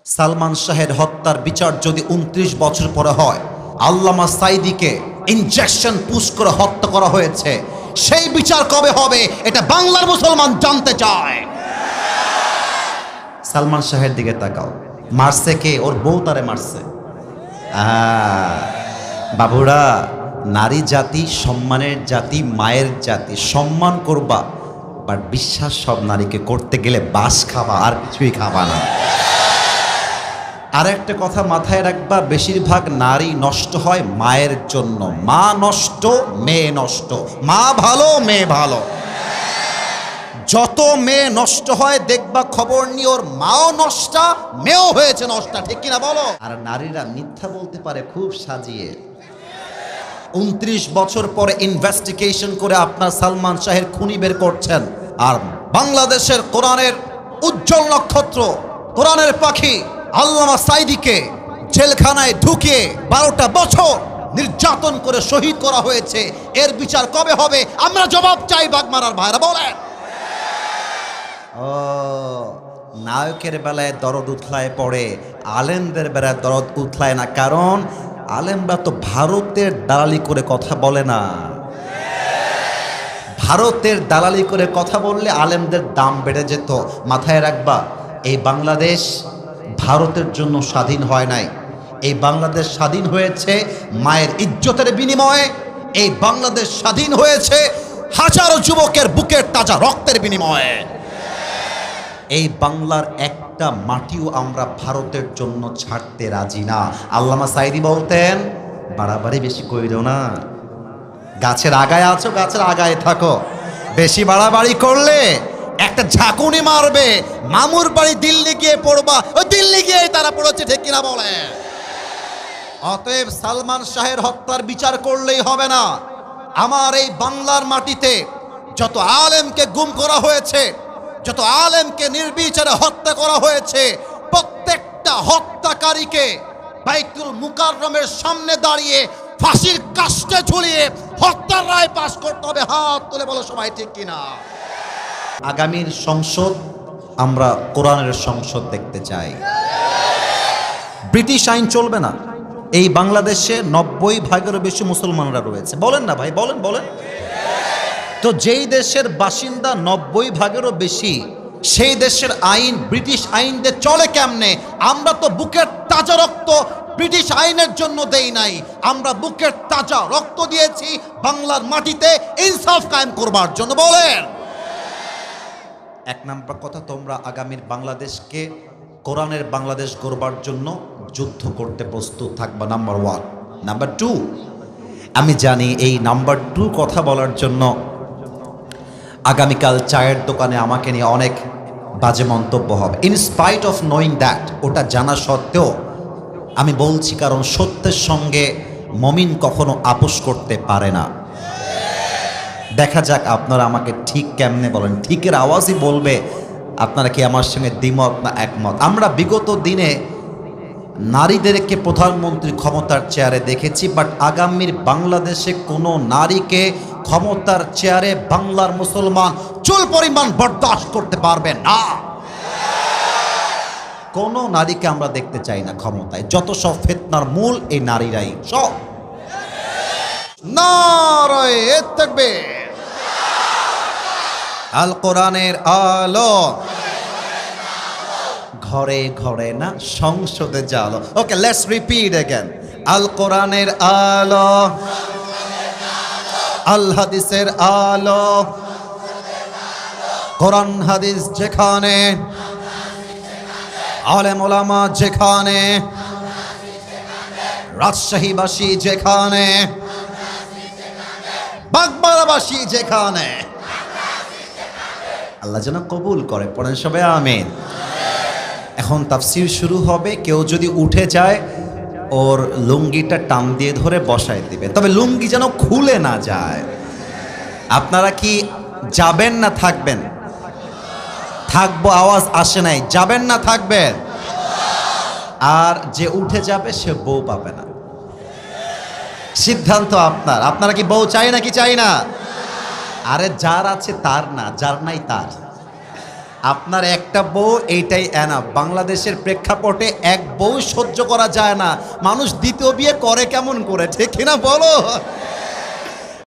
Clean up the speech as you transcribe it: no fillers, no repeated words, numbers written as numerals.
সালমান শাহের হত্যার বিচার যদি ২৯ বছর পরে হয়, আল্লামা সাঈদীকে ইনজেকশন পুশ করে হত্যা করা হয়েছে, সেই বিচার কবে হবে এটা বাংলার মুসলমান জানতে চায়। সালমান শাহের দিকে তাকাও, মারছে কে? ওর বউ তারে মারছে। বাবুরা, নারী জাতি সম্মানের জাতি, মায়ের জাতি, সম্মান করবা, বাট বিশ্বাস সব নারীকে করতে গেলে বাস খাবা, আর কিছুই খাবা না। আর একটা কথা মাথায় রাখবা, বেশিরভাগ নারী নষ্ট হয় মায়ের জন্য। মা নষ্ট, মেয়ে নষ্ট। মা ভালো, মেয়ে ভালো। যত মেয়ে নষ্ট হয় দেখবা খবর নিয়ে ওর মাও নষ্টা, মেয়েও হয়েছে নষ্টা, ঠিক কিনা বলো? আর নারীরা মিথ্যা বলতে পারে খুব সাজিয়ে। ২৯ বছর পরে ইনভেস্টিগেশন করে আপনার সালমান শাহের খুনি বের করছেন, আর বাংলাদেশের কোরআনের উজ্জ্বল নক্ষত্র, কোরআনের পাখি আল্লামা সাঈদীকে জেলখানায় ঢুকিয়ে ১২টা বছর নির্যাতন করে শহীদ করা হয়েছে। এর বিচার কবে হবে? আমরা জবাব চাই। বাগমারার ভাইরা বলেন। ও, নায়কের বেলায় দরদ উথলায় পড়ে, আলেমদের বেলায় দরদ উথলায় না। কারণ আলেমরা তো ভারতের দালালি করে কথা বলে না। ভারতের দালালি করে কথা বললে আলেমদের দাম বেড়ে যেত। মাথায় রাখবা, এই বাংলাদেশ ভারতের জন্য স্বাধীন হয় নাই। এই বাংলাদেশ স্বাধীন হয়েছে মায়ের ইজ্জতের বিনিময়ে। এই বাংলাদেশ স্বাধীন হয়েছে হাজারো যুবকের বুকের তাজা রক্তের বিনিময়ে। এই বাংলার একটা মাটিও আমরা ভারতের জন্য ছাড়তে রাজি না। আল্লামা সাঈদী বলতেন, বাড়াবাড়ি বেশি কইরো না, গাছের আগায় আছো, গাছের আগায় থাকো। বেশি বাড়াবাড়ি করলে একটা ঝাঁকুনি মারবে, মামুর বাড়ি দিল্লি গিয়ে পড়বা, ওই দিল্লি গিয়ে তারা পড়েছে, ঠিক কিনা বলে? অতএব সালমান শাহের হত্যার বিচার করলেই হবে না। আমার এই বাংলার মাটিতে যত আলেমকে গুম করা হয়েছে, যত আলেমকে নির্বিচারে হত্যা করা হয়েছে, প্রত্যেকটা হত্যাকারীকে বাইতুল মুকাররমের সামনে দাঁড়িয়ে ফাঁসির কাস্টে ঝুলিয়ে হত্যার রায় পাশ করতে হবে। হাত তুলে বলো সবাই, ঠিক কিনা? আগামীর সংসদ আমরা কোরআনের সংসদ দেখতে চাই। ব্রিটিশ আইন চলবে না। এই বাংলাদেশে ৯০% বেশি মুসলমানরা রয়েছে। বলেন না ভাই, বলেন বলেন। তো যেই দেশের বাসিন্দা ৯০%-এরও বেশি, সেই দেশের আইন ব্রিটিশ আইন দিয়ে চলে কেমনে? আমরা তো বুকের তাজা রক্ত ব্রিটিশ আইনের জন্য দেই নাই, আমরা বুকের তাজা রক্ত দিয়েছি বাংলার মাটিতে ইনসাফ কায়েম করবার জন্য। বলেন। এক নাম্বার কথা, তোমরা আগামীর বাংলাদেশকে কোরআনের বাংলাদেশ গড়বার জন্য যুদ্ধ করতে প্রস্তুত থাকবা, নাম্বার 1। নাম্বার 2, আমি জানি এই নাম্বার 2 কথা বলার জন্য আগামীকাল চায়ের দোকানে আমাকে নিয়ে অনেক বাজে মন্তব্য হবে। ইনস্পাইট অফ নোয়িং দ্যাট, ওটা জানা সত্ত্বেও আমি বলছি, কারণ সত্যের সঙ্গে মমিন কখনো আপোষ করতে পারে না। দেখা যাক আপনারা আমাকে ঠিক কেমনে বলেন। ঠিকের আওয়াজই বলবে আপনারা কি আমার সঙ্গে দ্বিমত না একমত। আমরা বিগত দিনে নারীদেরকে প্রধানমন্ত্রী ক্ষমতার চেয়ারে দেখেছি, বাট আগামীর বাংলাদেশে কোনো নারীকে ক্ষমতার চেয়ারে বাংলার মুসলমান চুল পরিমাণ বরদাস্ত করতে পারবে না। কোনো নারীকে আমরা দেখতে চাই না ক্ষমতায়। যত সব ফিতনার মূল এই নারীরাই। সব নারায়ে তাকবীর। আল কোরআনের আলো ঘরে ঘরে না, সংসদে জালো। ওকে, লেটস রিপিট अगेन। আল কোরআনের আলো, আল হাদিসের আলো, কোরআন হাদিস যেখানে, আলেম ওলামা যেখানে, রাজশাহীবাসী যেখানে, বাগমারাবাসী যেখানে, আল্লাহ যেন কবুল করে। পড়েন সবাই আমিন। এখন তাফসীর শুরু হবে। কেউ যদি উঠে যায়, ওর লুঙ্গিটা টান দিয়ে ধরে বসায় দিবে, তবে লুঙ্গি যেন খুলে না যায়। আপনারা কি যাবেন না থাকবেন? থাকবো, আওয়াজ আসে নাই। যাবেন না থাকবেন? আর যে উঠে যাবে সে বউ পাবে না। সিদ্ধান্ত আপনার। আপনারা কি বউ চাই নাকি চাই না? আরে যার আছে তার না, যার নাই তার। আপনার একটা বউ এইটাই এনা। বাংলাদেশের প্রেক্ষাপটে এক বউ সহ্য করা যায় না, মানুষ দ্বিতীয় বিয়ে করে কেমন করে, ঠিক কিনা বলো?